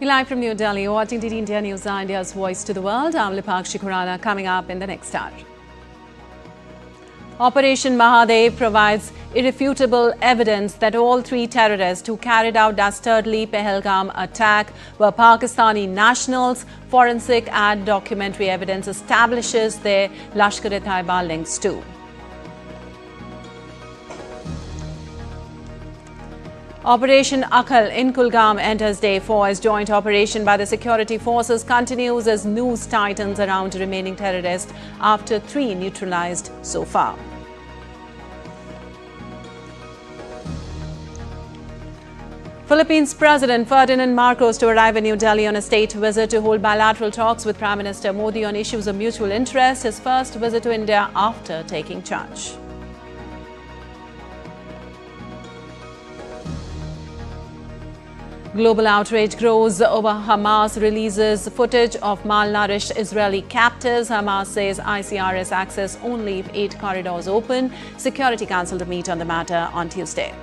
Live from New Delhi, watching DD India News, India's voice to the world. I'm Lipakshi Khurana, coming up in the next hour. Operation Mahadev provides irrefutable evidence that all three terrorists who carried out dastardly Pahalgam attack were Pakistani nationals. Forensic and documentary evidence establishes their Lashkar-e-Taiba links too. Operation Akal in Kulgam enters day 4 as joint operation by the security forces continues as news tightens around remaining terrorists after 3 neutralized so far. Philippines President Ferdinand Marcos to arrive in New Delhi on a state visit to hold bilateral talks with Prime Minister Modi on issues of mutual interest, his first visit to India after taking charge. Global outrage grows over Hamas releases footage of malnourished Israeli captives. Hamas says ICRS access only if 8 corridors open. Security Council to meet on the matter on Tuesday.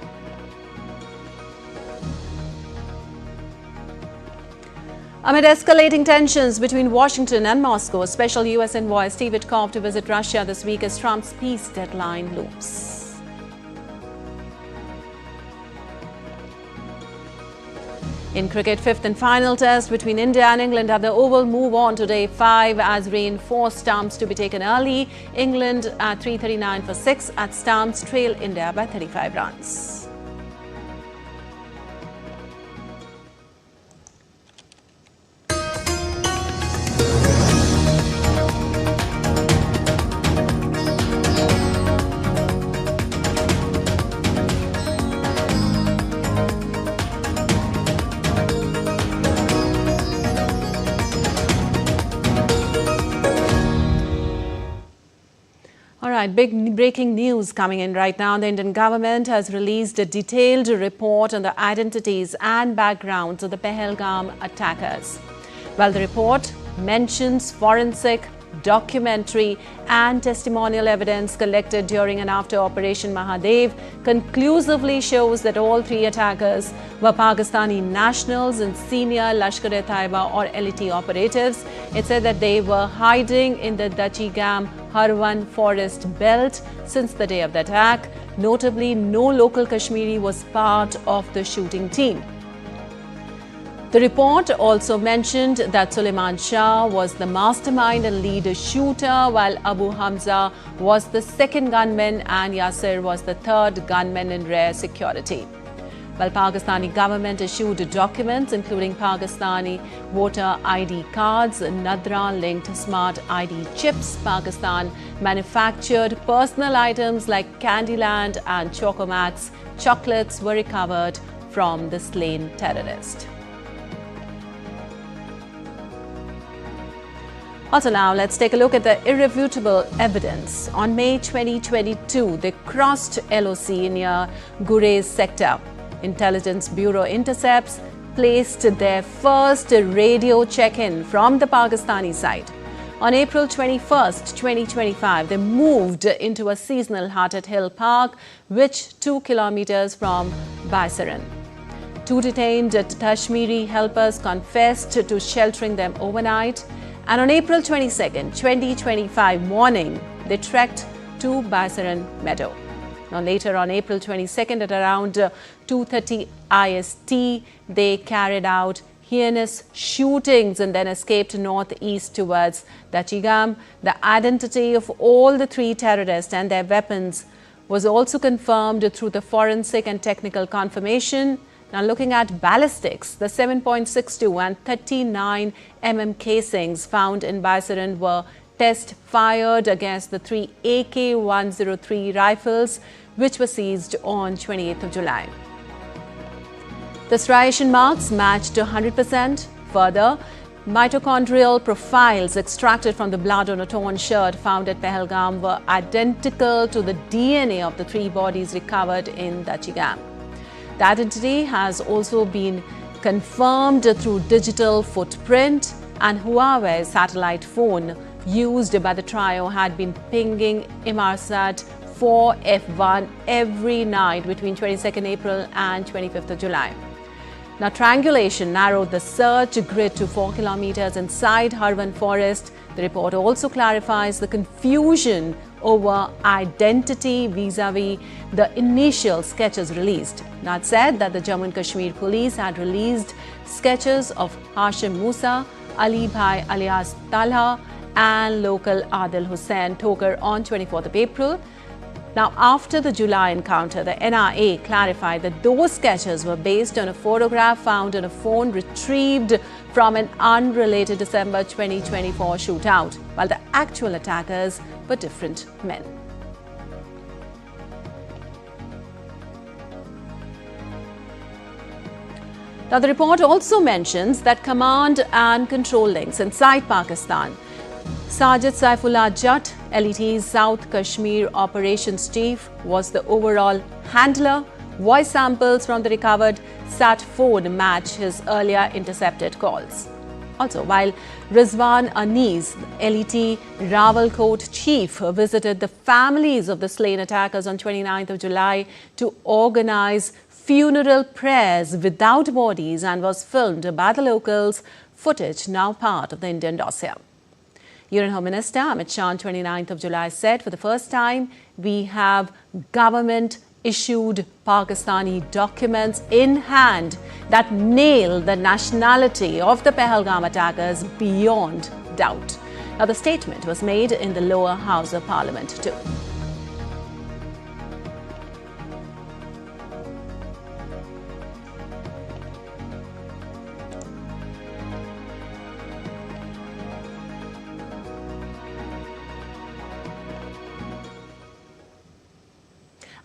Amid escalating tensions between Washington and Moscow, Special U.S. Envoy Steve Witkoff to visit Russia this week as Trump's peace deadline looms. In cricket, 5th and final test between India and England at the Oval move on to day 5 as rain forced stumps to be taken early. England at 3:39 for 6 at stumps trail India by 35 runs. Big breaking news coming in right now. The Indian government has released a detailed report on the identities and backgrounds of the Pahalgam attackers. Well, the report mentions forensic, documentary and testimonial evidence collected during and after Operation Mahadev conclusively shows that all 3 attackers were Pakistani nationals and senior Lashkar-e-Taiba or LET operatives. It said that they were hiding in the Dachigam Harwan forest belt since the day of the attack. Notably, no local Kashmiri was part of the shooting team. The report also mentioned that Suleiman Shah was the mastermind and lead shooter, while Abu Hamza was the second gunman and Yasir was the third gunman in rear security. While Pakistani government issued documents including Pakistani voter ID cards, Nadra-linked smart ID chips, Pakistan manufactured personal items like Candyland and Chocomax chocolates were recovered from the slain terrorist. Also now, let's take a look at the irrefutable evidence. On May 2022, they crossed LOC near Gurez sector. Intelligence Bureau intercepts placed their first radio check-in from the Pakistani side. On April 21st, 2025, they moved into a seasonal hut at Hill Park, which 2 kilometers from Baisaran. 2 detained Kashmiri helpers confessed to sheltering them overnight. And on April 22nd, 2025 morning, they trekked to Baisaran Meadow. Now later on April 22nd at around 2:30 IST, they carried out heinous shootings and then escaped northeast towards Dachigam. The identity of all the 3 terrorists and their weapons was also confirmed through the forensic and technical confirmation. Now looking at ballistics, the 7.62 and 39 mm casings found in Baisaran were test fired against the 3 AK-103 rifles which were seized on 28th of July. The striation marks matched 100%. Further, mitochondrial profiles extracted from the blood on a torn shirt found at Pahalgam were identical to the DNA of the 3 bodies recovered in Dachigam. The identity has also been confirmed through digital footprint, and Huawei's satellite phone used by the trio had been pinging Inmarsat 4F1 every night between 22nd April and 25th of July. Now, triangulation narrowed the search grid to 4 kilometers inside Harwan Forest. The report also clarifies the confusion over identity vis-a-vis the initial sketches released. Now, it said that the Jammu and Kashmir police had released sketches of Hashim Musa, Ali Bhai alias Talha, and local Adil Hussain Tokar on 24th of April. Now, after the July encounter, the NRA clarified that those sketches were based on a photograph found on a phone retrieved from an unrelated December 2024 shootout, while the actual attackers were different men. Now, the report also mentions that command and control links inside Pakistan. Sajid Saifullah Jatt, LET's South Kashmir operations chief, was the overall handler. Voice samples from the recovered sat phone match his earlier intercepted calls. Also, while Rizwan Anis, LET Rawalkot chief, visited the families of the slain attackers on 29th of July to organize funeral prayers without bodies and was filmed by the locals, footage now part of the Indian dossier. Union Home Minister Amit Shah on 29th of July said, for the first time, we have government-issued Pakistani documents in hand that nail the nationality of the Pahalgam attackers beyond doubt. Now, the statement was made in the lower house of parliament too.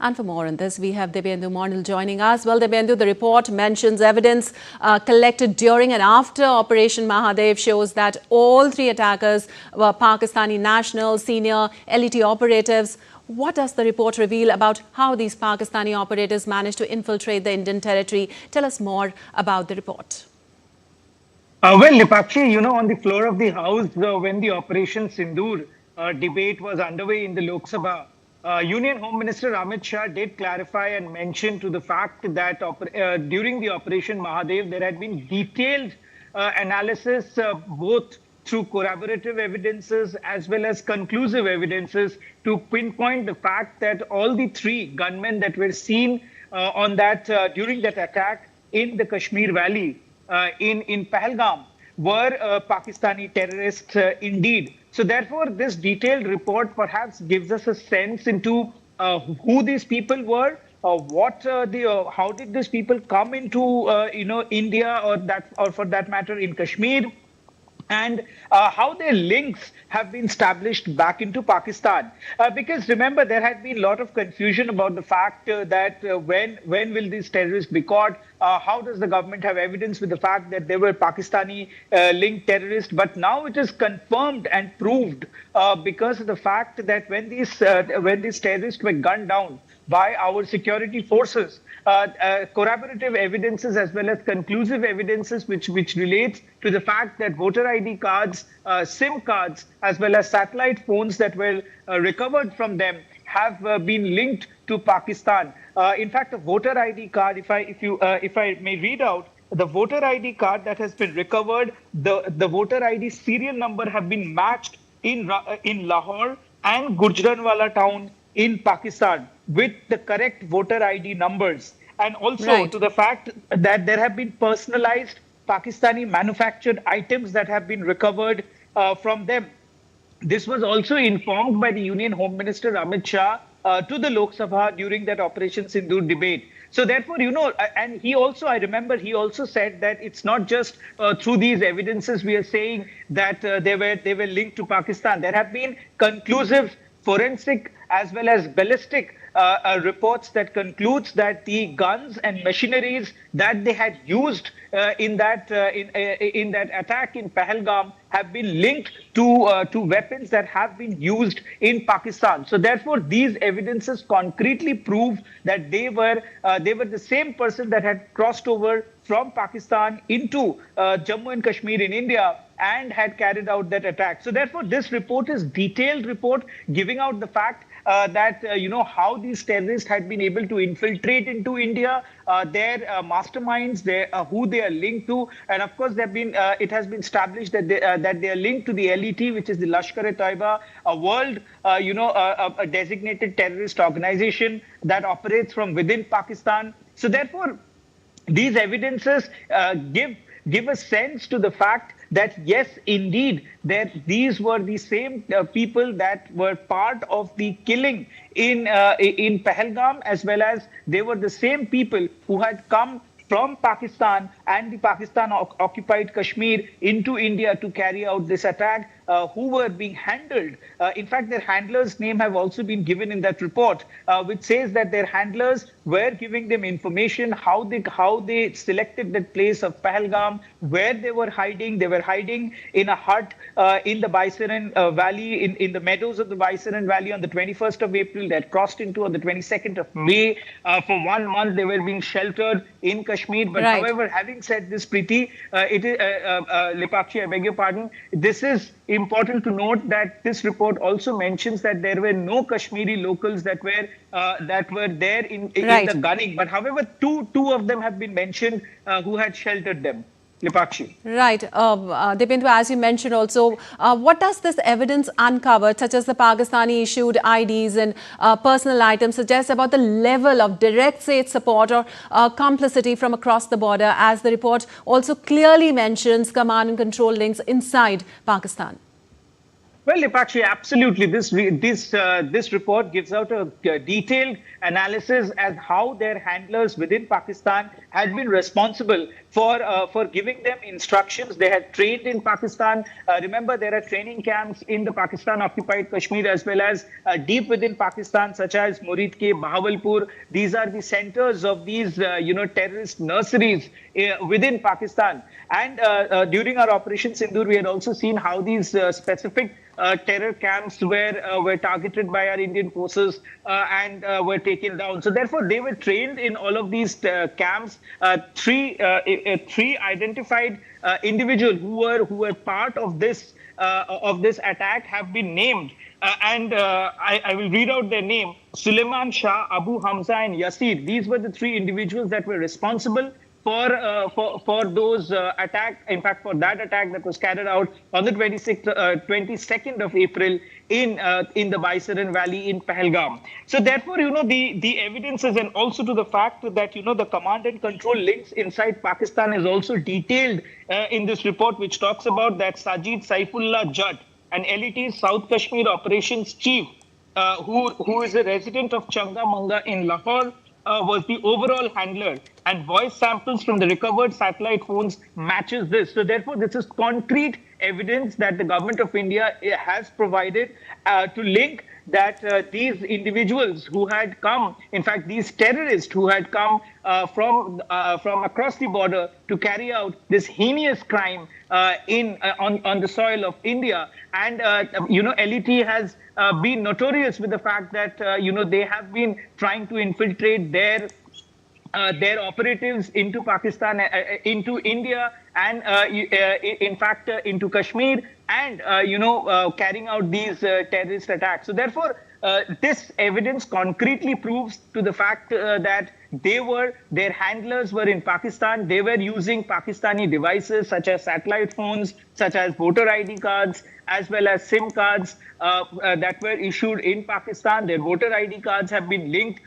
And for more on this, we have Debyendu Mondal joining us. Well, Debyendu, the report mentions evidence collected during and after Operation Mahadev shows that all three attackers were Pakistani nationals, senior LET operatives. What does the report reveal about how these Pakistani operatives managed to infiltrate the Indian territory? Tell us more about the report. Well, Nipakshi, on the floor of the House, when the Operation Sindoor debate was underway in the Lok Sabha, Union Home Minister Amit Shah did clarify and mention to the fact that during the Operation Mahadev, there had been detailed analysis both through corroborative evidences as well as conclusive evidences to pinpoint the fact that all the three gunmen that were seen on that during that attack in the Kashmir Valley in Pahalgam were Pakistani terrorists indeed. So therefore, this detailed report perhaps gives us a sense into who these people were, how did these people come into India or for that matter in Kashmir, and how their links have been established back into Pakistan. Because remember, there had been a lot of confusion about the fact that when will these terrorists be caught? How does the government have evidence with the fact that they were Pakistani linked terrorists? But now it is confirmed and proved because of the fact that when these terrorists were gunned down by our security forces, corroborative evidences as well as conclusive evidences which relates to the fact that voter ID cards, SIM cards, as well as satellite phones that were recovered from them have been linked to Pakistan. In fact, a voter ID card, if I may read out, the voter ID card that has been recovered, the voter ID serial number have been matched in Lahore and Gujranwala town in Pakistan with the correct voter ID numbers. And also to the fact that there have been personalized Pakistani manufactured items that have been recovered from them. This was also informed by the Union Home Minister Amit Shah to the Lok Sabha during that Operation Sindoor debate. So therefore, and he also, I remember, he also said that it's not just through these evidences we are saying that they were linked to Pakistan. There have been conclusive forensic as well as ballistic reports that concludes that the guns and machineries that they had used in that attack in Pahalgam have been linked to weapons that have been used in Pakistan. So therefore, these evidences concretely prove that they were the same person that had crossed over from Pakistan into Jammu and Kashmir in India and had carried out that attack. So therefore, this report is detailed report giving out the fact that how these terrorists had been able to infiltrate into India, their masterminds, who they are linked to, and of course, it has been established that they are linked to the LET, which is the Lashkar-e-Taiba, a world, a designated terrorist organization that operates from within Pakistan. So therefore, these evidences give a sense to the fact that yes, indeed, these were the same people that were part of the killing in Pahalgam, as well as they were the same people who had come from Pakistan and the Pakistan occupied Kashmir into India to carry out this attack, who were being handled. In fact, their handlers' name have also been given in that report, which says that their handlers were giving them information how they selected that place of Pahalgam, where they were hiding. They were hiding in a hut in the Baisaran Valley, in the meadows of the Baisaran Valley on the 21st of April. They had crossed into on the 22nd of May. For 1 month, they were being sheltered in Kashmir. But Right. however, having said this, Preeti, Lipakshi, I beg your pardon, this is important to note that this report also mentions that there were no Kashmiri locals that were there in Right. the gunning. But however, two of them have been mentioned who had sheltered them. Lipakshi. Right. Dipindu, as you mentioned also, what does this evidence uncover, such as the Pakistani issued IDs and personal items, suggest about the level of direct state support or complicity from across the border, as the report also clearly mentions command and control links inside Pakistan? Well, Lipakshi, absolutely. This report gives out a detailed analysis as how their handlers within Pakistan had been responsible for giving them instructions. They had trained in Pakistan. Remember, there are training camps in the Pakistan-occupied Kashmir as well as deep within Pakistan, such as Muridke, Bahawalpur. These are the centers of these, terrorist nurseries within Pakistan. And during our Operation Sindoor, we had also seen how these specific terror camps were targeted by our Indian forces and were taken down. So therefore, they were trained in all of these camps. Three identified individuals who were part of this attack have been named. I will read out their name: Suleiman Shah, Abu Hamza, and Yasir. These were the three individuals that were responsible for those attack. In fact, for that attack that was carried out on the 22nd of April in the Baisaran Valley in Pahalgam. So therefore, the evidences, and also to the fact that the command and control links inside Pakistan is also detailed in this report, which talks about that Sajid Saifullah Judd, an LET South Kashmir operations chief, who is a resident of Changamanga in Lahore, was the overall handler, and voice samples from the recovered satellite phones matches this. So therefore, this is concrete evidence that the government of India has provided to link that these individuals who had come, in fact, these terrorists who had come from across the border to carry out this heinous crime on the soil of India. And LET has been notorious with the fact that they have been trying to infiltrate their operatives into Pakistan, into India, and in fact into Kashmir, and carrying out these terrorist attacks. So therefore, this evidence concretely proves to the fact that their handlers were in Pakistan. They were using Pakistani devices such as satellite phones, such as voter ID cards, as well as SIM cards that were issued in Pakistan. Their voter ID cards have been linked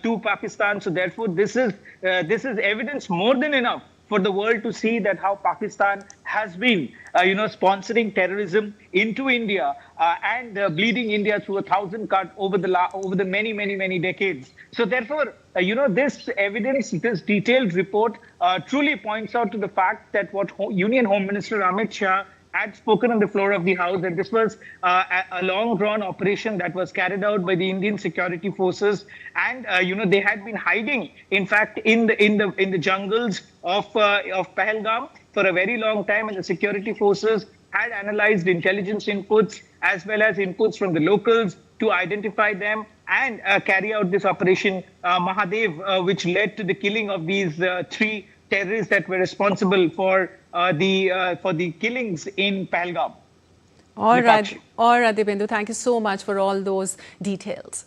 to Pakistan. So therefore, this is evidence more than enough for the world to see that how Pakistan has been, sponsoring terrorism into India and bleeding India through 1,000 cuts over the many decades. So therefore, this evidence, this detailed report, truly points out to the fact that what Union Home Minister Amit Shah had spoken on the floor of the House, that this was a long-drawn operation that was carried out by the Indian security forces, and they had been hiding, in fact, in the jungles of Pahalgam for a very long time, and the security forces had analyzed intelligence inputs as well as inputs from the locals to identify them and carry out this operation Mahadev, which led to the killing of these three terrorists that were responsible for the killings in Pahalgam. All right, Dibyendu, thank you so much for all those details.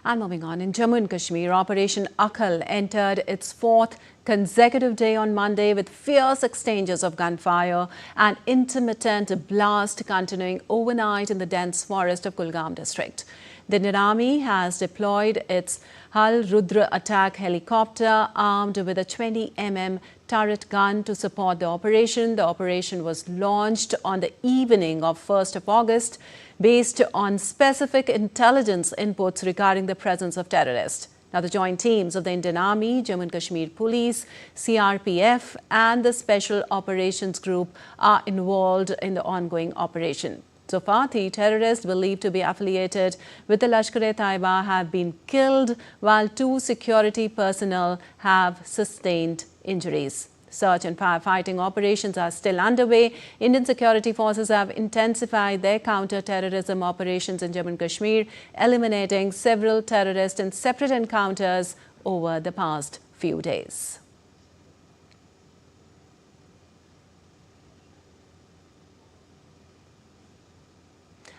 And moving on, in Jammu and Kashmir, Operation Akal entered its 4th consecutive day on Monday with fierce exchanges of gunfire and intermittent blast continuing overnight in the dense forest of Kulgam district. The Indian Army has deployed its Hal Rudra attack helicopter armed with a 20 mm turret gun to support the operation. The operation was launched on the evening of 1st of August based on specific intelligence inputs regarding the presence of terrorists. Now, the joint teams of the Indian Army, Jammu and Kashmir Police, CRPF and the Special Operations Group are involved in the ongoing operation. So far, 3 terrorists believed to be affiliated with the Lashkar-e-Taiba have been killed, while 2 security personnel have sustained injuries. Search and firefighting operations are still underway. Indian security forces have intensified their counter-terrorism operations in Jammu and Kashmir, eliminating several terrorists in separate encounters over the past few days.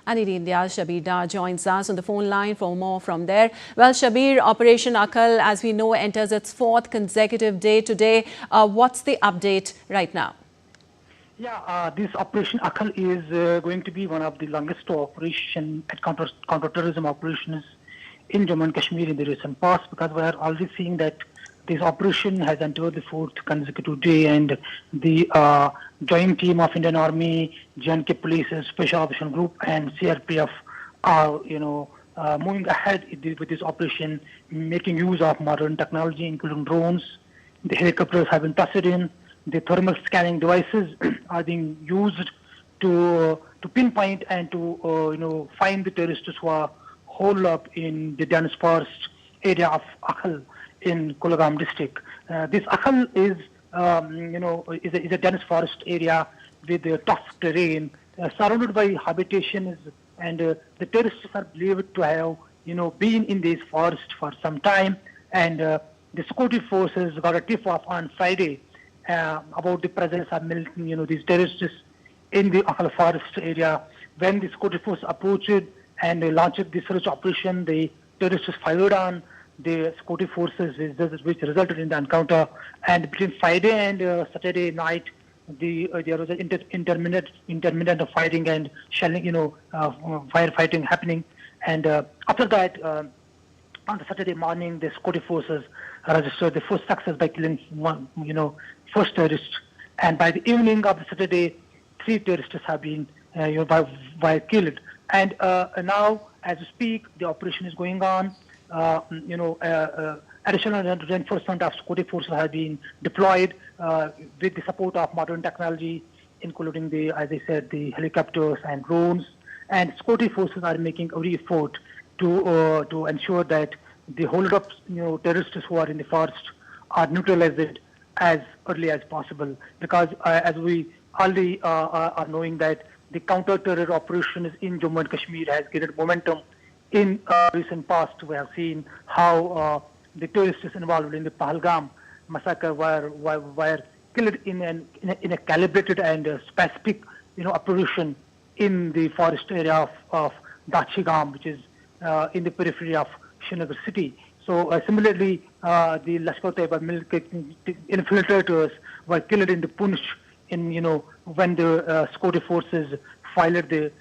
And in India, Shabir Dar joins us on the phone line for more from there. Well, Shabir, Operation Akal, as we know, enters its 4th consecutive day today. What's the update right now? Yeah, this Operation Akal is going to be one of the longest operation at counter-terrorism operations in Jammu and Kashmir in the recent past, because we are already seeing that this operation has entered the 4th consecutive day, and the joint team of Indian Army, J&K Police, Special Operations Group, and CRPF are, moving ahead with this operation, making use of modern technology, including drones. The helicopters have been tested in. The thermal scanning devices are being used to pinpoint and to find the terrorists who are holed up in the dense forest area of Akal in Kulgam district. This Akal is a dense forest area with tough terrain, surrounded by habitations, and the terrorists are believed to have been in this forest for some time. And the security forces got a tip-off on Friday about the presence of these terrorists in the Akal forest area. When the security force approached and launched the search operation, the terrorists fired on the security forces, which resulted in the encounter. And between Friday and Saturday night, there was an intermittent fighting and shelling, firefighting happening. And after that, on the Saturday morning, the security forces registered the first success by killing first terrorist. And by the evening of the Saturday, 3 terrorists have been killed. And now, as we speak, the operation is going on. Additional reinforcement of security forces have been deployed with the support of modern technology, including as I said, the helicopters and drones. And security forces are making every effort to ensure that the hold-up terrorists who are in the forest are neutralized as early as possible. Because as we already are knowing that the counter-terror operations in Jammu and Kashmir has gained momentum. In recent past, we have seen how the terrorists involved in the Pahalgam massacre were killed in a calibrated and specific operation in the forest area of Dachigam, which is in the periphery of Srinagar city. So similarly, the Lashkar-e-Taiba infiltrators were killed in the Punch when the security forces fired the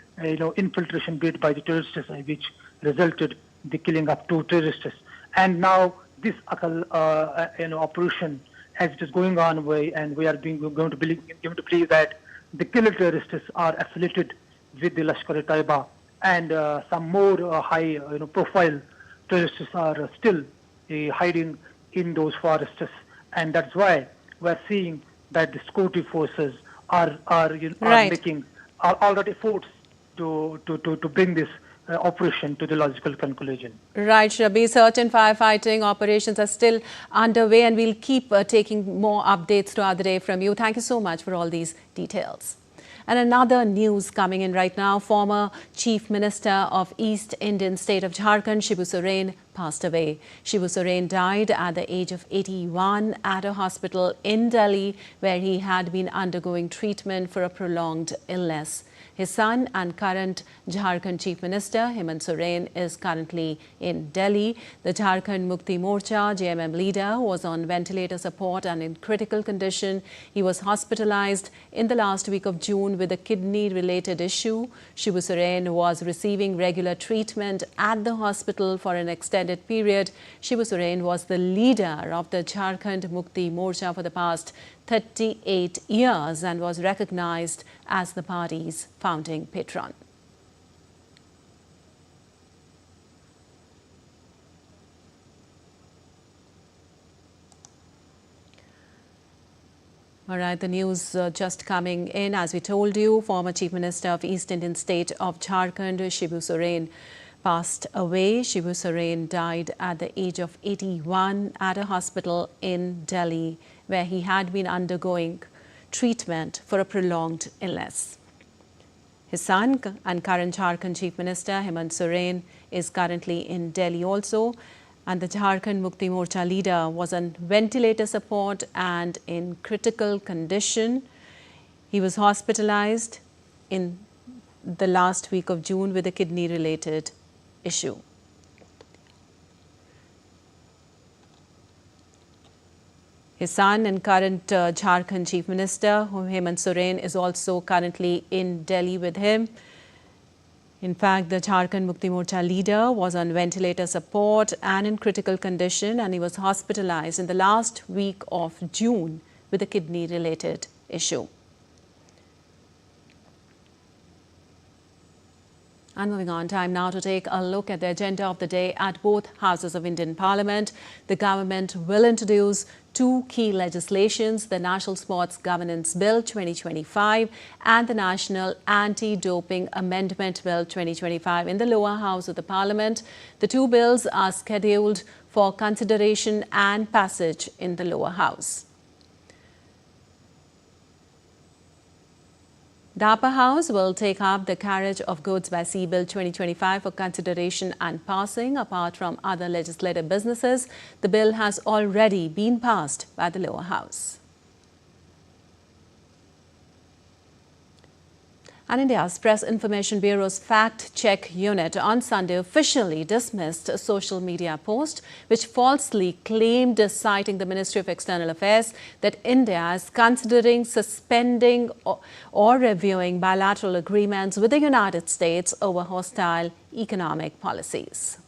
infiltration bid by the terrorists, which resulted the killing of 2 terrorists. And now this Akal operation, as it is going on, and we are going to believe that the killer terrorists are affiliated with the Lashkar-e-Taiba, and some more high profile terrorists are still hiding in those forests. And that's why we're seeing that the security forces are making all that efforts to bring this operation to the logical conclusion. Right, Shabir. Search and firefighting operations are still underway, and we'll keep taking more updates throughout the day from you. Thank you so much for all these details. And another news coming in right now, former Chief Minister of East Indian State of Jharkhand, Shibu Soren, passed away. Shibu Soren died at the age of 81 at a hospital in Delhi, where he had been undergoing treatment for a prolonged illness. His son and current Jharkhand Chief Minister Hemant Soren is currently in Delhi. The Jharkhand Mukti Morcha JMM leader was on ventilator support and in critical condition. He was hospitalized in the last week of June with a kidney-related issue. Shibu Soren was receiving regular treatment at the hospital for an extended period. Shibu Soren was the leader of the Jharkhand Mukti Morcha for the past 38 years and was recognized as the party's founding patron. All right, the news just coming in. As we told you, former Chief Minister of East Indian state of Jharkhand, Shibu Soren, passed away. Shibu Soren died at the age of 81 at a hospital in Delhi, where he had been undergoing treatment for a prolonged illness. His son and current Jharkhand Chief Minister Hemant Soren is currently in Delhi also, and the Jharkhand Mukti Morcha leader was on ventilator support and in critical condition. He was hospitalized in the last week of June with a kidney-related issue. His son and current Jharkhand Chief Minister, Hemant Soren, is also currently in Delhi with him. In fact, the Jharkhand Mukti Morcha leader was on ventilator support and in critical condition, and he was hospitalized in the last week of June with a kidney-related issue. And moving on, time now to take a look at the agenda of the day at both houses of Indian Parliament. The government will introduce two key legislations, the National Sports Governance Bill 2025 and the National Anti-Doping Amendment Bill 2025 in the lower house of the Parliament. The two bills are scheduled for consideration and passage in the lower house. The upper house will take up the Carriage of Goods by Sea Bill 2025 for consideration and passing. Apart from other legislative businesses, the bill has already been passed by the lower house. And India's Press Information Bureau's fact-check unit on Sunday officially dismissed a social media post which falsely claimed, citing the Ministry of External Affairs, that India is considering suspending or reviewing bilateral agreements with the United States over hostile economic policies.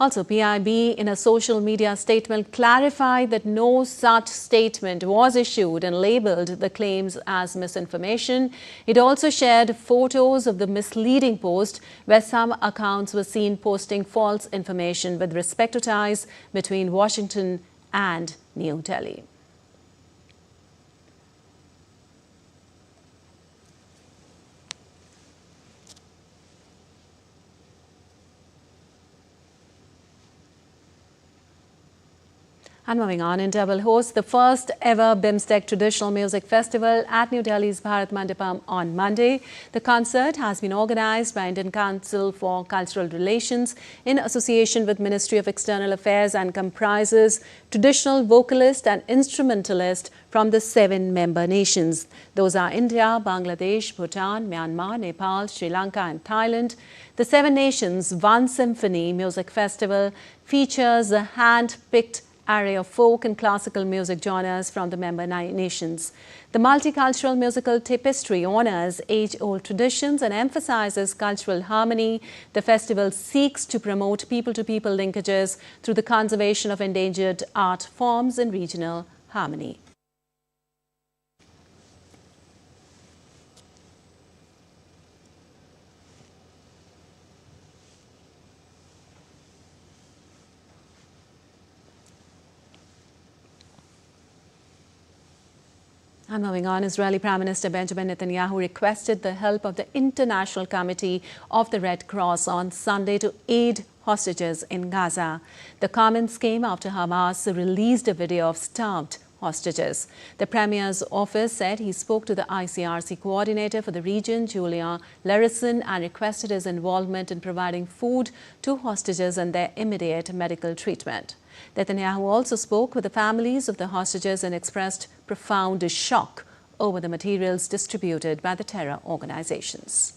Also, PIB in a social media statement clarified that no such statement was issued and labelled the claims as misinformation. It also shared photos of the misleading post where some accounts were seen posting false information with respect to ties between Washington and New Delhi. And moving on, India will host the first ever BIMSTEC Traditional Music Festival at New Delhi's Bharat Mandapam on Monday. The concert has been organized by Indian Council for Cultural Relations in association with Ministry of External Affairs and comprises traditional vocalist and instrumentalist from the 7 member nations. Those are India, Bangladesh, Bhutan, Myanmar, Nepal, Sri Lanka and Thailand. The 7 Nations One Symphony Music Festival features a hand-picked array of folk and classical music genres from the member nations. The multicultural musical tapestry honors age-old traditions and emphasizes cultural harmony. The festival seeks to promote people-to-people linkages through the conservation of endangered art forms and regional harmony. And moving on, Israeli Prime Minister Benjamin Netanyahu requested the help of the International Committee of the Red Cross on Sunday to aid hostages in Gaza. The comments came after Hamas released a video of starved hostages. The Premier's office said he spoke to the ICRC coordinator for the region, Julia Larison, and requested his involvement in providing food to hostages and their immediate medical treatment. Netanyahu also spoke with the families of the hostages and expressed profound shock over the materials distributed by the terror organizations.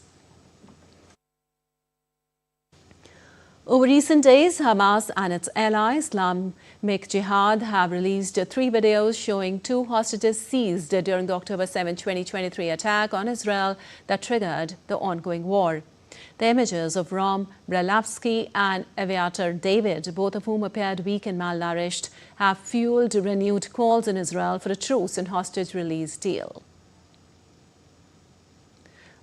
Over recent days, Hamas and its ally Islamic Jihad have released 3 videos showing 2 hostages seized during the October 7, 2023 attack on Israel that triggered the ongoing war. The images of Rom Bralavsky and Aviator David, both of whom appeared weak and malnourished, have fueled renewed calls in Israel for a truce and hostage release deal.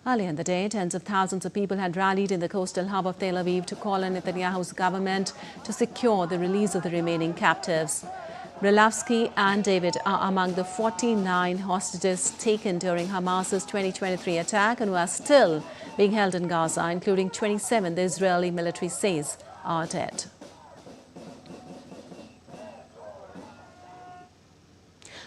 Earlier in the day, tens of thousands of people had rallied in the coastal hub of Tel Aviv to call on Netanyahu's government to secure the release of the remaining captives. Bralavsky and David are among the 49 hostages taken during Hamas's 2023 attack and who are still being held in Gaza, including 27 the Israeli military says are dead.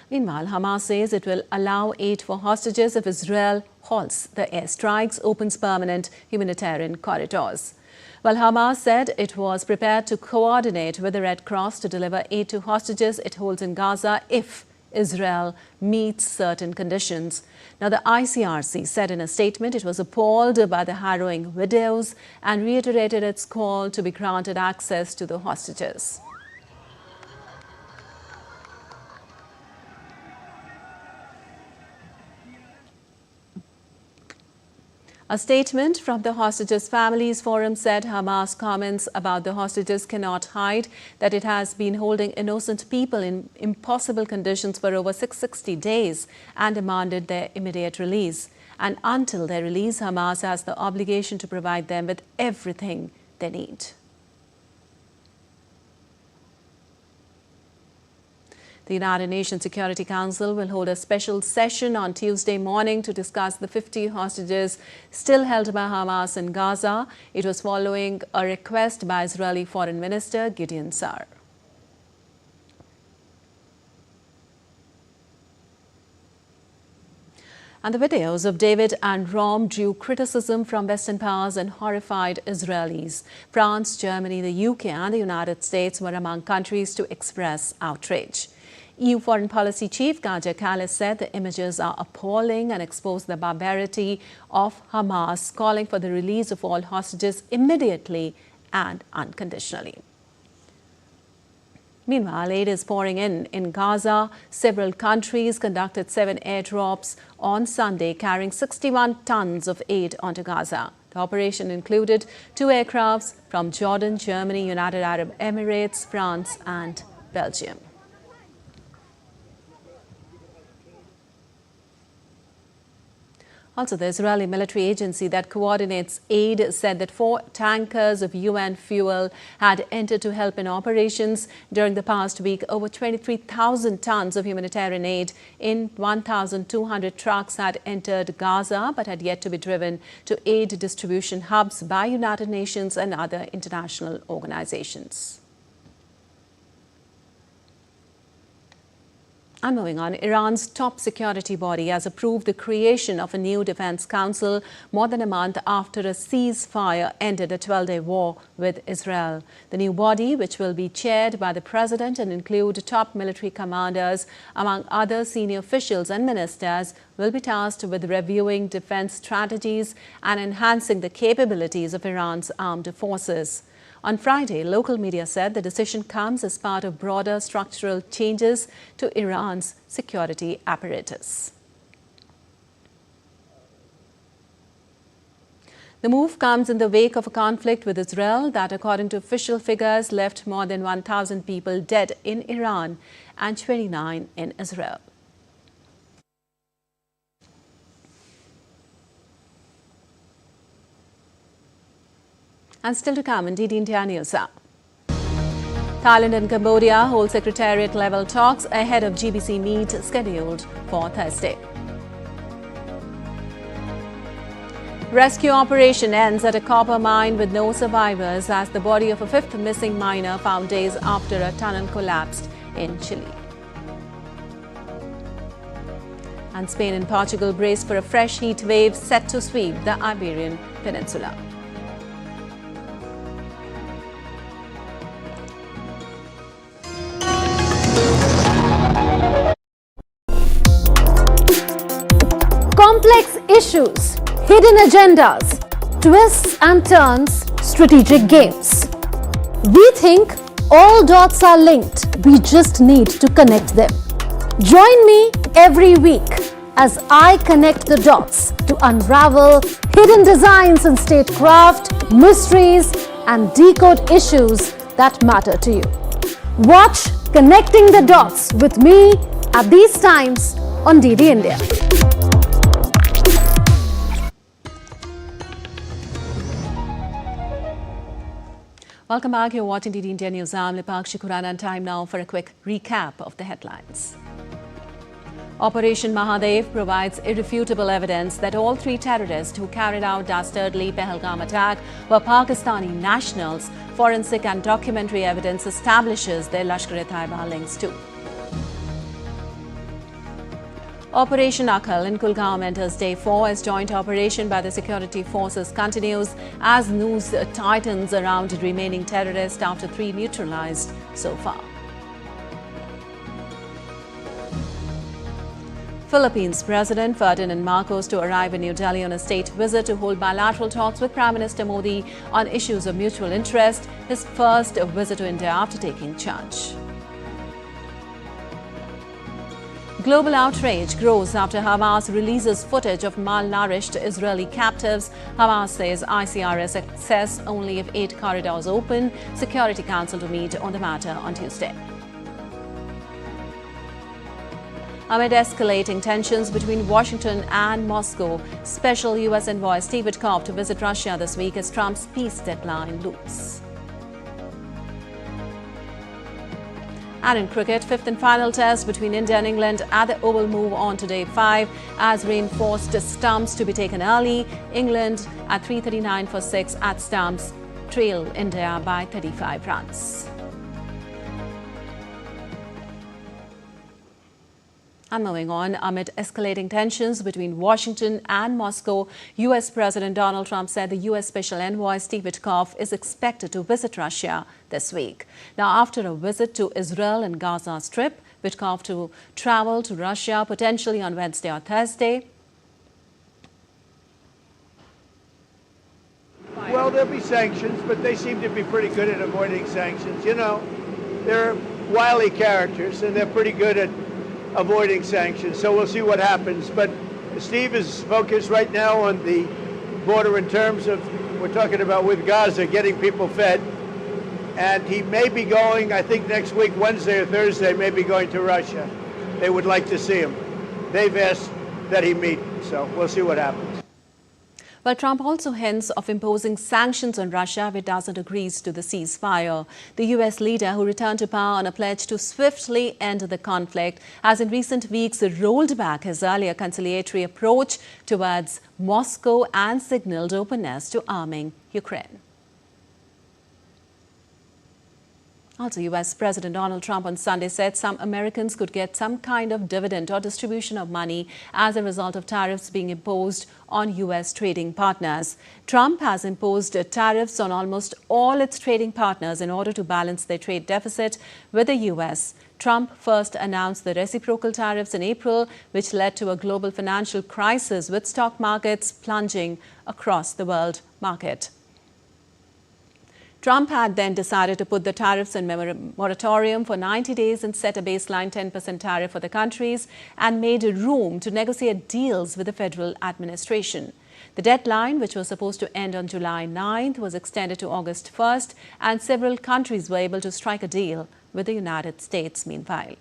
Meanwhile, Hamas says it will allow aid for hostages if Israel halts the airstrikes, opens permanent humanitarian corridors. While Hamas said it was prepared to coordinate with the Red Cross to deliver aid to hostages it holds in Gaza if Israel meets certain conditions. Now, the ICRC said in a statement it was appalled by the harrowing videos and reiterated its call to be granted access to the hostages. A statement from the Hostages Families Forum said Hamas comments about the hostages cannot hide that it has been holding innocent people in impossible conditions for over 660 days and demanded their immediate release. And until their release, Hamas has the obligation to provide them with everything they need. The United Nations Security Council will hold a special session on Tuesday morning to discuss the 50 hostages still held by Hamas in Gaza. It was following a request by Israeli Foreign Minister Gideon Sa'ar. And the videos of David and Rom drew criticism from Western powers and horrified Israelis. France, Germany, the UK and the United States were among countries to express outrage. EU Foreign Policy Chief Akal said the images are appalling and expose the barbarity of Hamas, calling for the release of all hostages immediately and unconditionally. Meanwhile, aid is pouring in Gaza. Several countries conducted 7 airdrops on Sunday, carrying 61 tons of aid onto Gaza. The operation included 2 aircrafts from Jordan, Germany, United Arab Emirates, France and Belgium. Also, the Israeli military agency that coordinates aid said that 4 tankers of UN fuel had entered to help in operations. During the past week, over 23,000 tons of humanitarian aid in 1,200 trucks had entered Gaza but had yet to be driven to aid distribution hubs by United Nations and other international organizations. And moving on, Iran's top security body has approved the creation of a new defense council more than a month after a ceasefire ended a 12-day war with Israel. The new body, which will be chaired by the president and include top military commanders, among other senior officials and ministers, will be tasked with reviewing defense strategies and enhancing the capabilities of Iran's armed forces. On Friday, local media said the decision comes as part of broader structural changes to Iran's security apparatus. The move comes in the wake of a conflict with Israel that, according to official figures, left more than 1,000 people dead in Iran and 29 in Israel. And still to come in DD India News. Thailand and Cambodia hold secretariat-level talks ahead of GBC meet scheduled for Thursday. Rescue operation ends at a copper mine with no survivors as the body of a 5th missing miner found days after a tunnel collapsed in Chile. And Spain and Portugal brace for a fresh heat wave set to sweep the Iberian Peninsula. Complex issues, hidden agendas, twists and turns, strategic games. We think all dots are linked. We just need to connect them. Join me every week as I connect the dots to unravel hidden designs in statecraft, mysteries, and decode issues that matter to you. Watch Connecting the Dots with me at these times on DD India. Welcome back. You're watching DD India News. I'm Lipakshi Khurana, and time now for a quick recap of the headlines. Operation Mahadev provides irrefutable evidence that all three terrorists who carried out dastardly Pahalgam attack were Pakistani nationals. Forensic and documentary evidence establishes their Lashkar-e-Taiba links too. Operation Akal in Kulgam enters day 4 as joint operation by the security forces continues as news tightens around remaining terrorists after 3 neutralized so far. Philippines President Ferdinand Marcos to arrive in New Delhi on a state visit to hold bilateral talks with Prime Minister Modi on issues of mutual interest, his first visit to India after taking charge. Global outrage grows after Hamas releases footage of malnourished Israeli captives. Hamas says ICRS access only if 8 corridors open. Security Council to meet on the matter on Tuesday. Amid escalating tensions between Washington and Moscow, special U.S. envoy Steve Witkoff to visit Russia this week as Trump's peace deadline looms. And in cricket, 5th and final test between India and England at the Oval move on to day 5 as reinforced stumps to be taken early. England at 3:39 for 6 at stumps trail India by 35 runs. And moving on, amid escalating tensions between Washington and Moscow, U.S. President Donald Trump said the U.S. Special Envoy Steve Witkoff is expected to visit Russia this week. Now, after a visit to Israel and Gaza Strip, Witkoff to travel to Russia potentially on Wednesday or Thursday. Well, there'll be sanctions, but they seem to be pretty good at avoiding sanctions. You know, they're wily characters, and they're pretty good at avoiding sanctions, so we'll see what happens. But Steve is focused right now on the border in terms of, we're talking about with Gaza, getting people fed. And he may be going, I think next week, Wednesday or Thursday, may be going to Russia. They would like to see him. They've asked that he meet, so we'll see what happens. Well, Trump also hints of imposing sanctions on Russia if it doesn't agree to the ceasefire. The U.S. leader, who returned to power on a pledge to swiftly end the conflict, has in recent weeks rolled back his earlier conciliatory approach towards Moscow and signaled openness to arming Ukraine. Also, U.S. President Donald Trump on Sunday said some Americans could get some kind of dividend or distribution of money as a result of tariffs being imposed on U.S. trading partners. Trump has imposed tariffs on almost all its trading partners in order to balance their trade deficit with the U.S. Trump first announced the reciprocal tariffs in April, which led to a global financial crisis with stock markets plunging across the world market. Trump had then decided to put the tariffs in moratorium for 90 days and set a baseline 10% tariff for the countries and made room to negotiate deals with the federal administration. The deadline, which was supposed to end on July 9th, was extended to August 1st, and several countries were able to strike a deal with the United States meanwhile.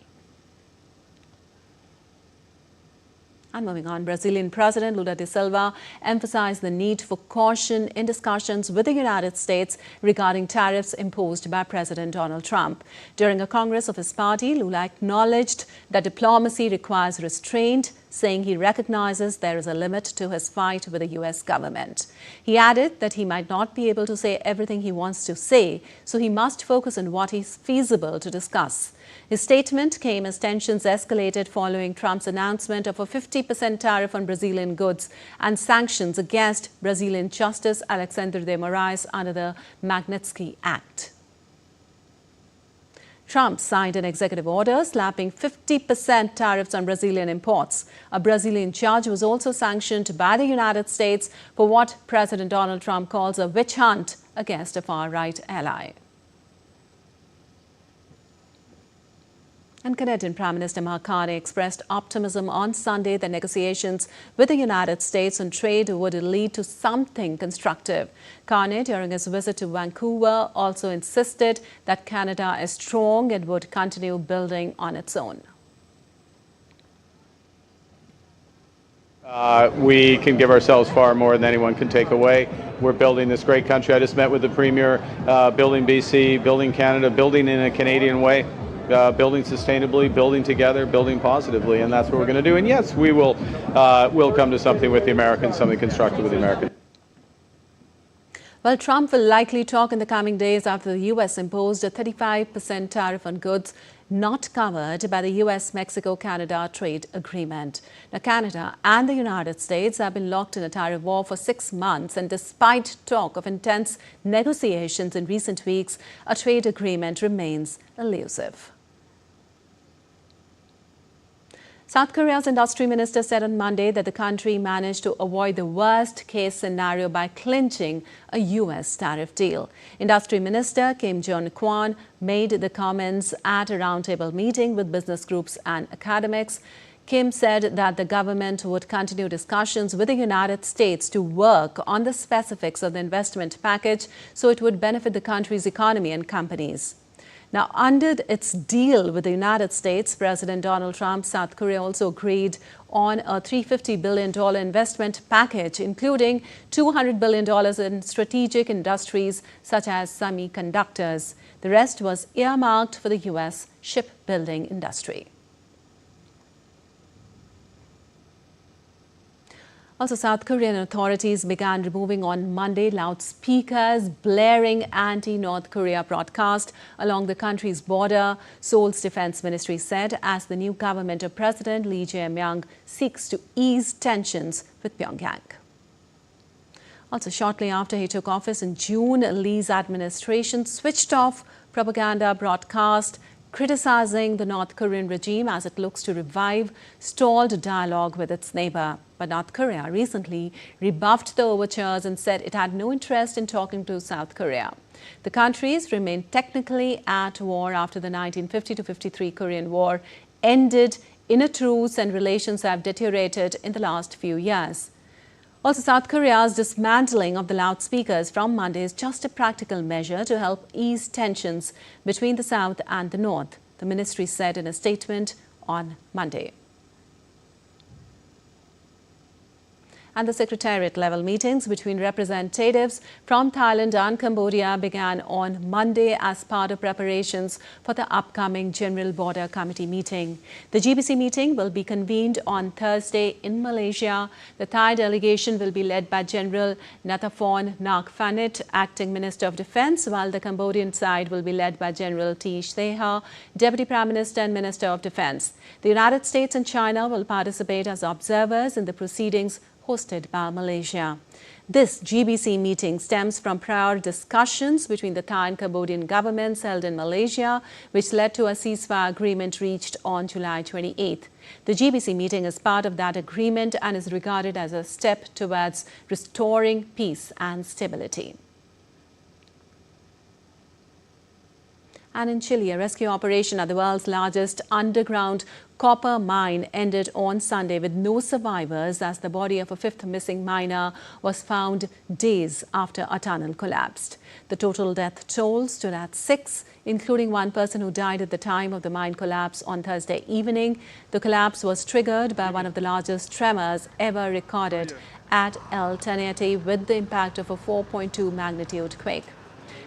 And moving on, Brazilian President Lula da Silva emphasized the need for caution in discussions with the United States regarding tariffs imposed by President Donald Trump. During a congress of his party, Lula acknowledged that diplomacy requires restraint, saying he recognizes there is a limit to his fight with the US government. He added that he might not be able to say everything he wants to say, so he must focus on what is feasible to discuss. His statement came as tensions escalated following Trump's announcement of a 50% tariff on Brazilian goods and sanctions against Brazilian Justice Alexandre de Moraes under the Magnitsky Act. Trump signed an executive order slapping 50% tariffs on Brazilian imports. A Brazilian judge was also sanctioned by the United States for what President Donald Trump calls a witch hunt against a far-right ally. And Canadian Prime Minister Mark Carney expressed optimism on Sunday that negotiations with the United States on trade would lead to something constructive. Carney, during his visit to Vancouver, also insisted that Canada is strong and would continue building on its own. We can give ourselves far more than anyone can take away. We're building this great country. I just met with the Premier, building BC, building Canada, building in a Canadian way. Building sustainably, building together, building positively, and that's what we're going to do. And yes, we will we'll come to something with the Americans, something constructive with the Americans. Well, Trump will likely talk in the coming days after the U.S. imposed a 35% tariff on goods not covered by the U.S.-Mexico-Canada trade agreement. Now, Canada and the United States have been locked in a tariff war for 6 months, and despite talk of intense negotiations in recent weeks, a trade agreement remains elusive. South Korea's industry minister said on Monday that the country managed to avoid the worst-case scenario by clinching a U.S. tariff deal. Industry Minister Kim Jong-kwon made the comments at a roundtable meeting with business groups and academics. Kim said that the government would continue discussions with the United States to work on the specifics of the investment package so it would benefit the country's economy and companies. Now, under its deal with the United States, President Donald Trump, South Korea also agreed on a $350 billion investment package, including $200 billion in strategic industries such as semiconductors. The rest was earmarked for the U.S. shipbuilding industry. Also, South Korean authorities began removing on Monday loudspeakers blaring anti-North Korea broadcast along the country's border, Seoul's defense ministry said, as the new government of President Lee Jae-myung seeks to ease tensions with Pyongyang. Also, shortly after he took office in June, Lee's administration switched off propaganda broadcast criticizing the North Korean regime as it looks to revive stalled dialogue with its neighbor. But North Korea recently rebuffed the overtures and said it had no interest in talking to South Korea. The countries remain technically at war after the 1950-53 Korean War ended in a truce, and relations have deteriorated in the last few years. Also, South Korea's dismantling of the loudspeakers from Monday is just a practical measure to help ease tensions between the South and the North, the ministry said in a statement on Monday. And the secretariat-level meetings between representatives from Thailand and Cambodia began on Monday as part of preparations for the upcoming General Border Committee meeting. The GBC meeting will be convened on Thursday in Malaysia. The Thai delegation will be led by General Nathaphorn Nakphanit, Acting Minister of Defence, while the Cambodian side will be led by General T. Theha, Deputy Prime Minister and Minister of Defence. The United States and China will participate as observers in the proceedings hosted by Malaysia. This GBC meeting stems from prior discussions between the Thai and Cambodian governments held in Malaysia, which led to a ceasefire agreement reached on July 28th. The GBC meeting is part of that agreement and is regarded as a step towards restoring peace and stability. And in Chile, a rescue operation at the world's largest underground copper mine ended on Sunday with no survivors as the body of a fifth missing miner was found days after a tunnel collapsed. The total death toll stood at 6, including one person who died at the time of the mine collapse on Thursday evening. The collapse was triggered by one of the largest tremors ever recorded at El Teniente with the impact of a 4.2 magnitude quake.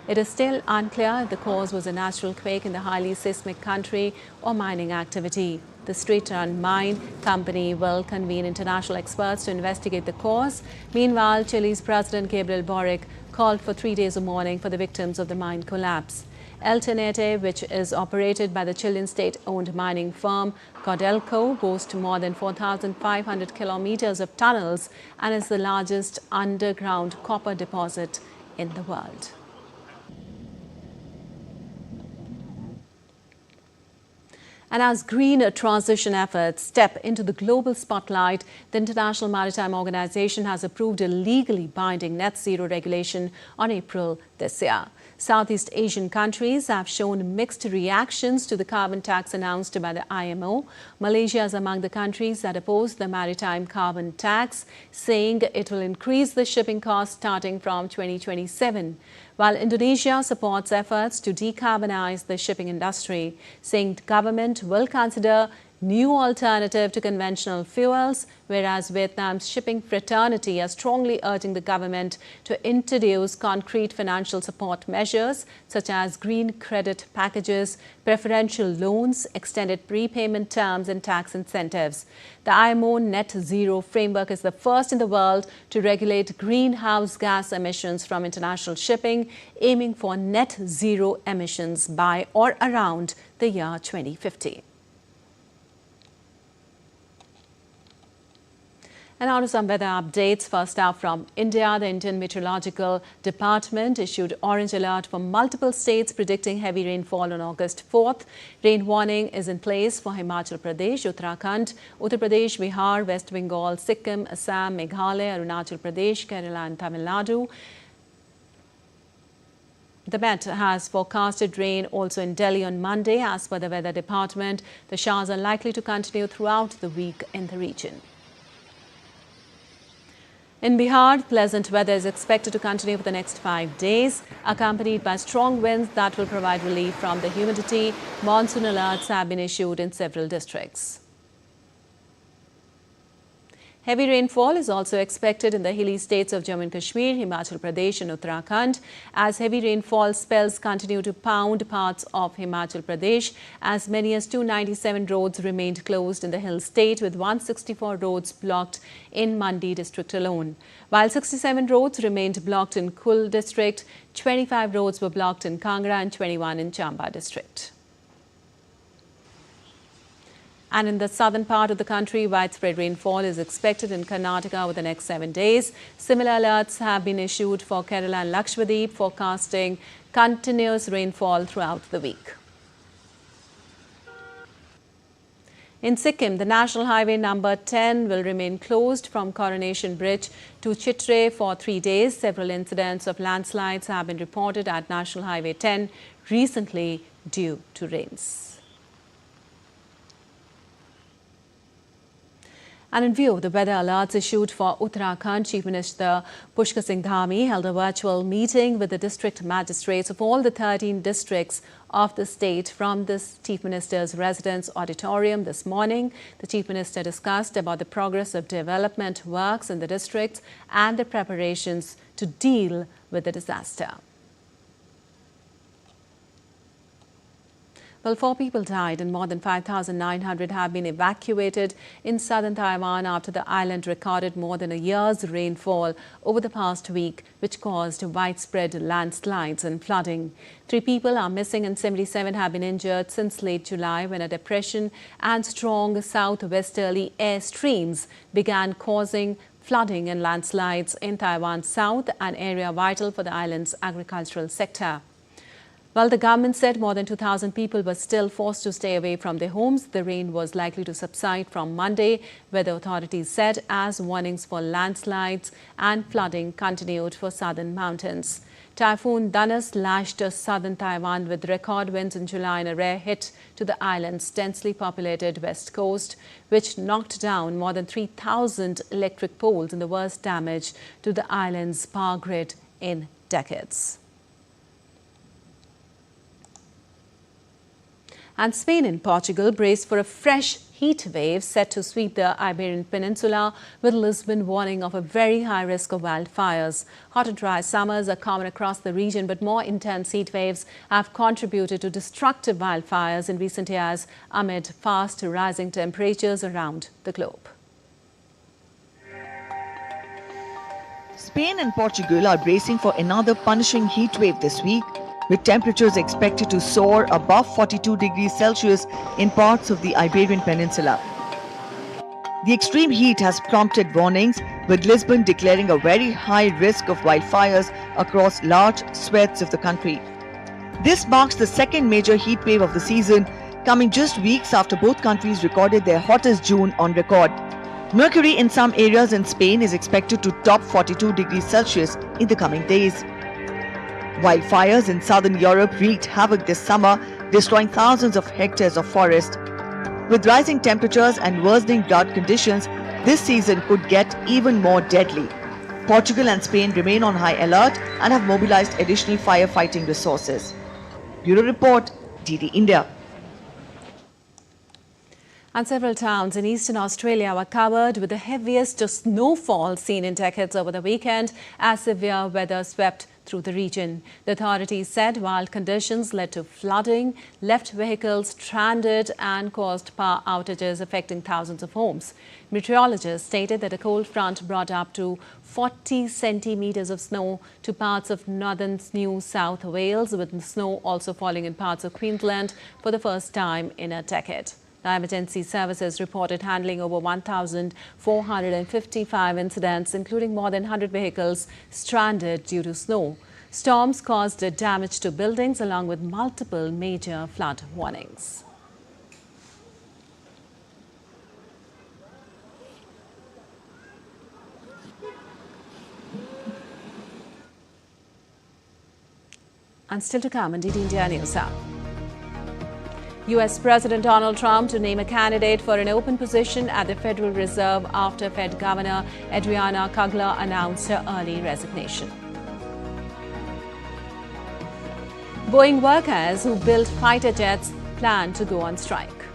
It is still unclear if the cause was a natural quake in the highly seismic country or mining activity. The state-run mine company will convene international experts to investigate the cause. Meanwhile, Chile's President Gabriel Boric called for 3 days of mourning for the victims of the mine collapse. El Teniente, which is operated by the Chilean state-owned mining firm Codelco, boasts more than 4,500 kilometers of tunnels and is the largest underground copper deposit in the world. And as green transition efforts step into the global spotlight, the International Maritime Organization has approved a legally binding net zero regulation on April this year. Southeast Asian countries have shown mixed reactions to the carbon tax announced by the IMO. Malaysia is among the countries that oppose the maritime carbon tax, saying it will increase the shipping costs starting from 2027. While Indonesia supports efforts to decarbonize the shipping industry, saying the government will consider new alternative to conventional fuels, whereas Vietnam's shipping fraternity are strongly urging the government to introduce concrete financial support measures such as green credit packages, preferential loans, extended prepayment terms and tax incentives. The IMO net zero framework is the first in the world to regulate greenhouse gas emissions from international shipping, aiming for net zero emissions by or around the year 2050. And now to some weather updates. First up from India, the Indian Meteorological Department issued orange alert for multiple states predicting heavy rainfall on August 4th. Rain warning is in place for Himachal Pradesh, Uttarakhand, Uttar Pradesh, Bihar, West Bengal, Sikkim, Assam, Meghalaya, Arunachal Pradesh, Kerala and Tamil Nadu. The Met has forecasted rain also in Delhi on Monday. As per the Weather Department, the showers are likely to continue throughout the week in the region. In Bihar, pleasant weather is expected to continue for the next 5 days, accompanied by strong winds that will provide relief from the humidity. Monsoon alerts have been issued in several districts. Heavy rainfall is also expected in the hilly states of Jammu and Kashmir, Himachal Pradesh and Uttarakhand, as heavy rainfall spells continue to pound parts of Himachal Pradesh. As many as 297 roads remained closed in the hill state, with 164 roads blocked in Mandi district alone. While 67 roads remained blocked in Kul district, 25 roads were blocked in Kangra and 21 in Chamba district. And in the southern part of the country, widespread rainfall is expected in Karnataka over the next 7 days. Similar alerts have been issued for Kerala and Lakshadweep, forecasting continuous rainfall throughout the week. In Sikkim, the National Highway number 10 will remain closed from Coronation Bridge to Chitre for 3 days. Several incidents of landslides have been reported at National Highway 10 recently due to rains. And in view of the weather alerts issued for Uttarakhand, Chief Minister Pushkar Singh Dhami held a virtual meeting with the district magistrates of all the 13 districts of the state from the Chief Minister's residence auditorium this morning. The Chief Minister discussed about the progress of development works in the districts and the preparations to deal with the disaster. Well, 4 people died and more than 5,900 have been evacuated in southern Taiwan after the island recorded more than a year's rainfall over the past week, which caused widespread landslides and flooding. 3 people are missing and 77 have been injured since late July, when a depression and strong southwesterly air streams began causing flooding and landslides in Taiwan's south, an area vital for the island's agricultural sector. While the government said more than 2,000 people were still forced to stay away from their homes, the rain was likely to subside from Monday, weather authorities said, as warnings for landslides and flooding continued for southern mountains. Typhoon Danas lashed southern Taiwan with record winds in July and a rare hit to the island's densely populated west coast, which knocked down more than 3,000 electric poles in the worst damage to the island's power grid in decades. And Spain and Portugal brace for a fresh heat wave set to sweep the Iberian Peninsula, with Lisbon warning of a very high risk of wildfires. Hot and dry summers are common across the region, but more intense heat waves have contributed to destructive wildfires in recent years amid fast rising temperatures around the globe. Spain and Portugal are bracing for another punishing heat wave this week, with temperatures expected to soar above 42 degrees Celsius in parts of the Iberian Peninsula. The extreme heat has prompted warnings, with Lisbon declaring a very high risk of wildfires across large swaths of the country. This marks the second major heat wave of the season, coming just weeks after both countries recorded their hottest June on record. Mercury in some areas in Spain is expected to top 42 degrees Celsius in the coming days. Wildfires in southern Europe wreaked havoc this summer, destroying thousands of hectares of forest. With rising temperatures and worsening drought conditions, this season could get even more deadly. Portugal and Spain remain on high alert and have mobilized additional firefighting resources. Bureau Report, DD India. And several towns in eastern Australia were covered with the heaviest snowfall seen in decades over the weekend as severe weather swept through the region. The authorities said wild conditions led to flooding, left vehicles stranded and caused power outages affecting thousands of homes. Meteorologists stated that a cold front brought up to 40 centimeters of snow to parts of northern New South Wales, with snow also falling in parts of Queensland for the first time in a decade. The emergency services reported handling over 1,455 incidents, including more than 100 vehicles stranded due to snow. Storms caused damage to buildings along with multiple major flood warnings. And still to come on DD India News Hour. US President Donald Trump to name a candidate for an open position at the Federal Reserve after Fed Governor Adriana Kugler announced her early resignation. Boeing workers who built fighter jets plan to go on strike.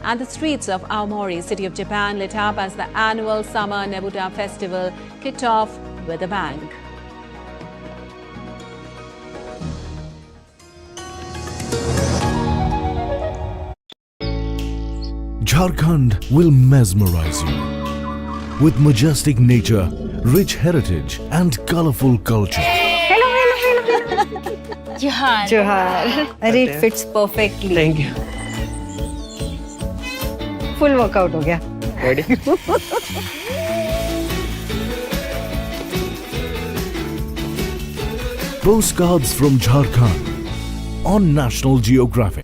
And the streets of Aomori, city of Japan, lit up as the annual summer Nebuta festival kicked off with a bang. Jharkhand will mesmerize you with majestic nature, rich heritage and colorful culture. Hello. Johar. It fits perfectly. Thank you. Full workout ho gaya. Ready? Postcards from Jharkhand on National Geographic.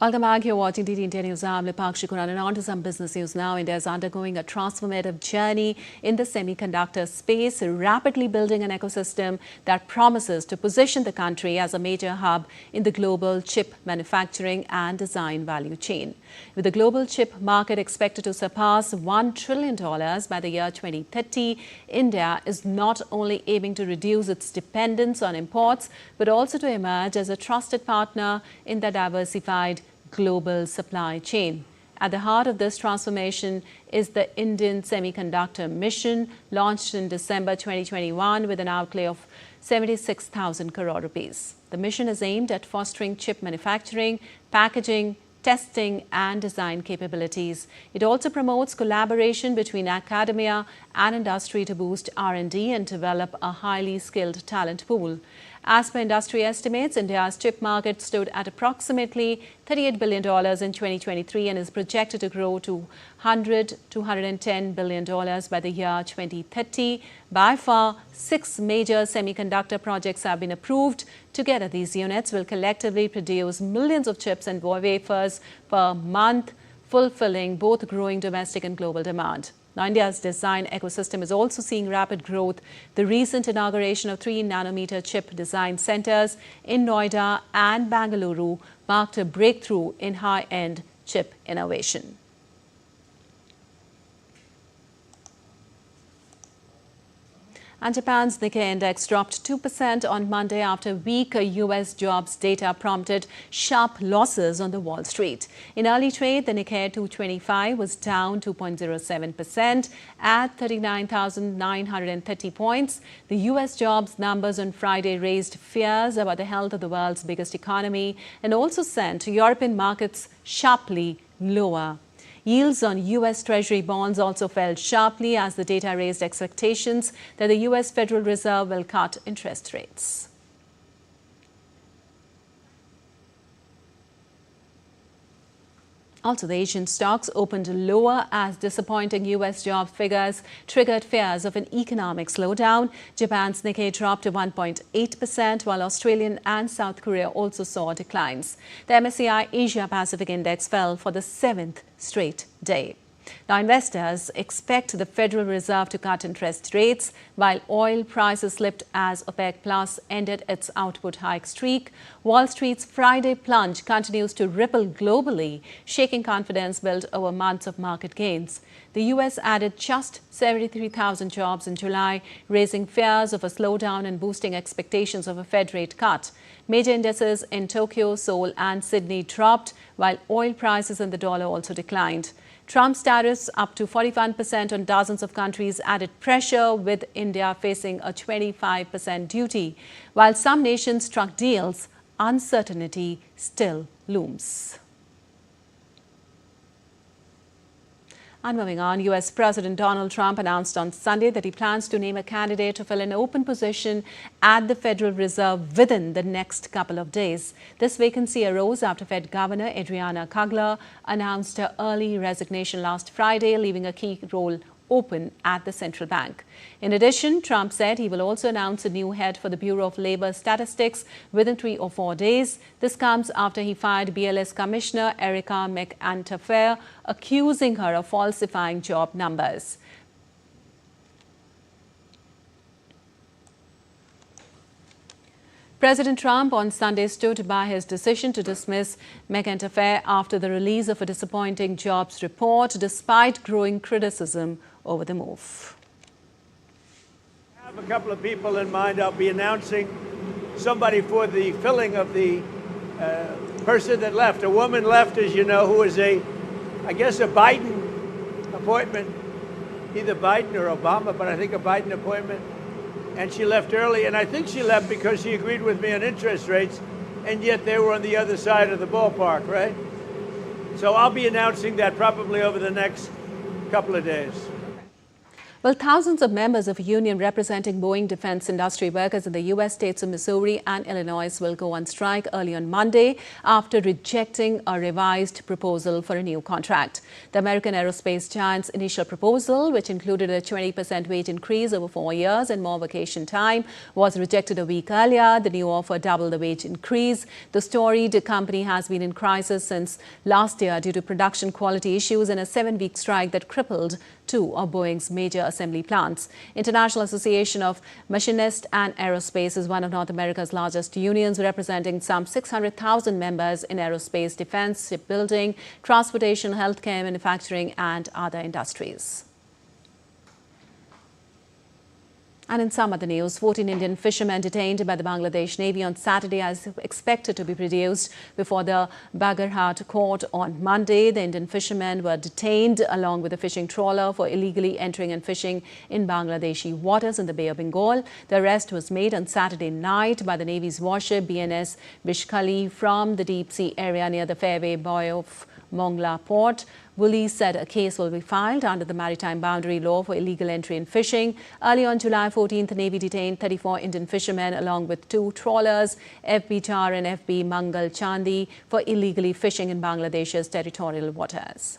Welcome back. You're watching DD India News. I'm Lipakshi Kuran, and on to some business news now. India is undergoing a transformative journey in the semiconductor space, rapidly building an ecosystem that promises to position the country as a major hub in the global chip manufacturing and design value chain. With the global chip market expected to surpass $1 trillion by the year 2030, India is not only aiming to reduce its dependence on imports, but also to emerge as a trusted partner in the diversified global supply chain. At the heart of this transformation is the Indian Semiconductor Mission, launched in December 2021 with an outlay of 76,000 crore rupees. The mission is aimed at fostering chip manufacturing, packaging, testing and design capabilities. It also promotes collaboration between academia and industry to boost R&D and develop a highly skilled talent pool. As per industry estimates, India's chip market stood at approximately $38 billion in 2023 and is projected to grow to $100 to $110 billion by the year 2030. By far, 6 major semiconductor projects have been approved. Together, these units will collectively produce millions of chips and wafers per month, fulfilling both growing domestic and global demand. Now, India's design ecosystem is also seeing rapid growth. The recent inauguration of 3-nanometer chip design centers in Noida and Bangalore marked a breakthrough in high-end chip innovation. And Japan's Nikkei index dropped 2% on Monday after weak US jobs data prompted sharp losses on the Wall Street. In early trade, the Nikkei 225 was down 2.07% at 39,930 points. The US jobs numbers on Friday raised fears about the health of the world's biggest economy and also sent European markets sharply lower. Yields on US Treasury bonds also fell sharply as the data raised expectations that the US Federal Reserve will cut interest rates. Also, the Asian stocks opened lower as disappointing US job figures triggered fears of an economic slowdown. Japan's Nikkei dropped to 1.8%, while Australian and South Korea also saw declines. The MSCI Asia Pacific Index fell for the 7th straight day. Now, investors expect the Federal Reserve to cut interest rates while oil prices slipped as OPEC Plus ended its output hike streak. Wall Street's Friday plunge continues to ripple globally, shaking confidence built over months of market gains. The U.S. added just 73,000 jobs in July, raising fears of a slowdown and boosting expectations of a Fed rate cut. Major indices in Tokyo, Seoul and Sydney dropped, while oil prices and the dollar also declined. Trump's tariffs up to 41% on dozens of countries added pressure, with India facing a 25% duty. While some nations struck deals, uncertainty still looms. And moving on, US President Donald Trump announced on Sunday that he plans to name a candidate to fill an open position at the Federal Reserve within the next couple of days. This vacancy arose after Fed Governor Adriana Kugler announced her early resignation last Friday, leaving a key role open at the central bank. In addition, Trump said he will also announce a new head for the Bureau of Labor Statistics within 3 or 4 days. This comes after he fired BLS Commissioner Erica McAntefair, accusing her of falsifying job numbers. President Trump on Sunday stood by his decision to dismiss McAntefair after the release of a disappointing jobs report, despite growing criticism over the move. I have a couple of people in mind. I'll be announcing somebody for the filling of the person that left. A woman left, as you know, who was I guess a Biden appointment, either Biden or Obama, but I think a Biden appointment. And she left early, and I think she left because she agreed with me on interest rates, and yet they were on the other side of the ballpark, right? So I'll be announcing that probably over the next couple of days. Well, thousands of members of a union representing Boeing defense industry workers in the U.S. states of Missouri and Illinois will go on strike early on Monday after rejecting a revised proposal for a new contract. The American aerospace giant's initial proposal, which included a 20% wage increase over 4 years and more vacation time, was rejected a week earlier. The new offer doubled the wage increase. The storied company has been in crisis since last year due to production quality issues and a 7-week strike that crippled 2 of Boeing's major assembly plants. International Association of Machinists and Aerospace is one of North America's largest unions, representing some 600,000 members in aerospace, defense, shipbuilding, transportation, healthcare, manufacturing, and other industries. And in some other news, 14 Indian fishermen detained by the Bangladesh Navy on Saturday are expected to be produced before the Bagarhat court on Monday. The Indian fishermen were detained along with a fishing trawler for illegally entering and fishing in Bangladeshi waters in the Bay of Bengal. The arrest was made on Saturday night by the Navy's warship BNS Bishkali from the deep sea area near the fairway buoy of Mongla port. Wooley said a case will be filed under the Maritime Boundary Law for illegal entry and fishing. Early on July 14th, the Navy detained 34 Indian fishermen along with 2 trawlers, FB Tar and FB Mangal Chandi, for illegally fishing in Bangladesh's territorial waters.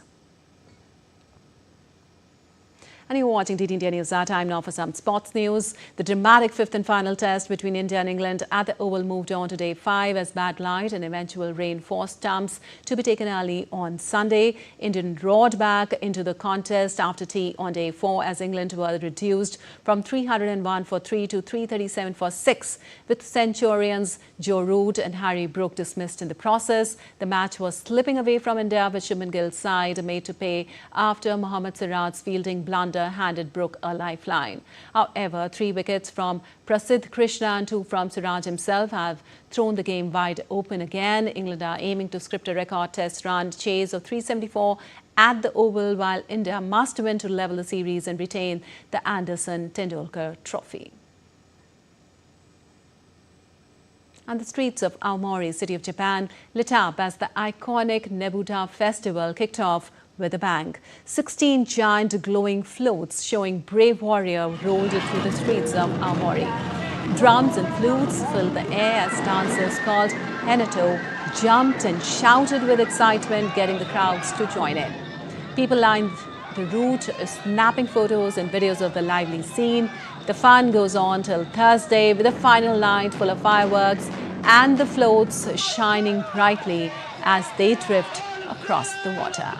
And you're watching DD India News. Our time now for some sports news. The dramatic 5th and final test between India and England at the Oval moved on to day 5 as bad light and eventual rain forced stumps to be taken early on Sunday. England roared back into the contest after tea on day 4 as England were reduced from 301 for 3 to 337 for 6, with Centurions Joe Root and Harry Brook dismissed in the process. The match was slipping away from India, with Shubman Gill's side made to pay after Mohammad Siraj's fielding blunder underhanded broke a lifeline. However, 3 wickets from Prasidh Krishna and 2 from Siraj himself have thrown the game wide open again. England are aiming to script a record test run chase of 374 at the Oval, while India must win to level the series and retain the Anderson Tendulkar Trophy. And the streets of Aomori, city of Japan, lit up as the iconic Nebuta festival kicked off with a bang. 16 giant glowing floats showing brave warrior rolled through the streets of Aomori. Drums and flutes filled the air as dancers called Henato jumped and shouted with excitement, getting the crowds to join in. People lined the route, snapping photos and videos of the lively scene. The fun goes on till Thursday with a final night full of fireworks and the floats shining brightly as they drift across the water.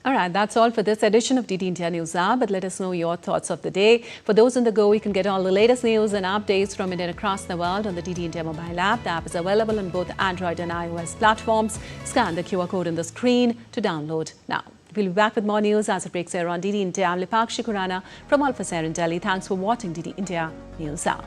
All right, that's all for this edition of DD India News Hour, but let us know your thoughts of the day. For those on the go, you can get all the latest news and updates from India and across the world on the DD India mobile app. The app is available on both Android and iOS platforms. Scan the QR code on the screen to download now. We'll be back with more news as it breaks here on DD India. I'm Lipakshi Kurana from Alpha Ser in Delhi. Thanks for watching DD India News Hour.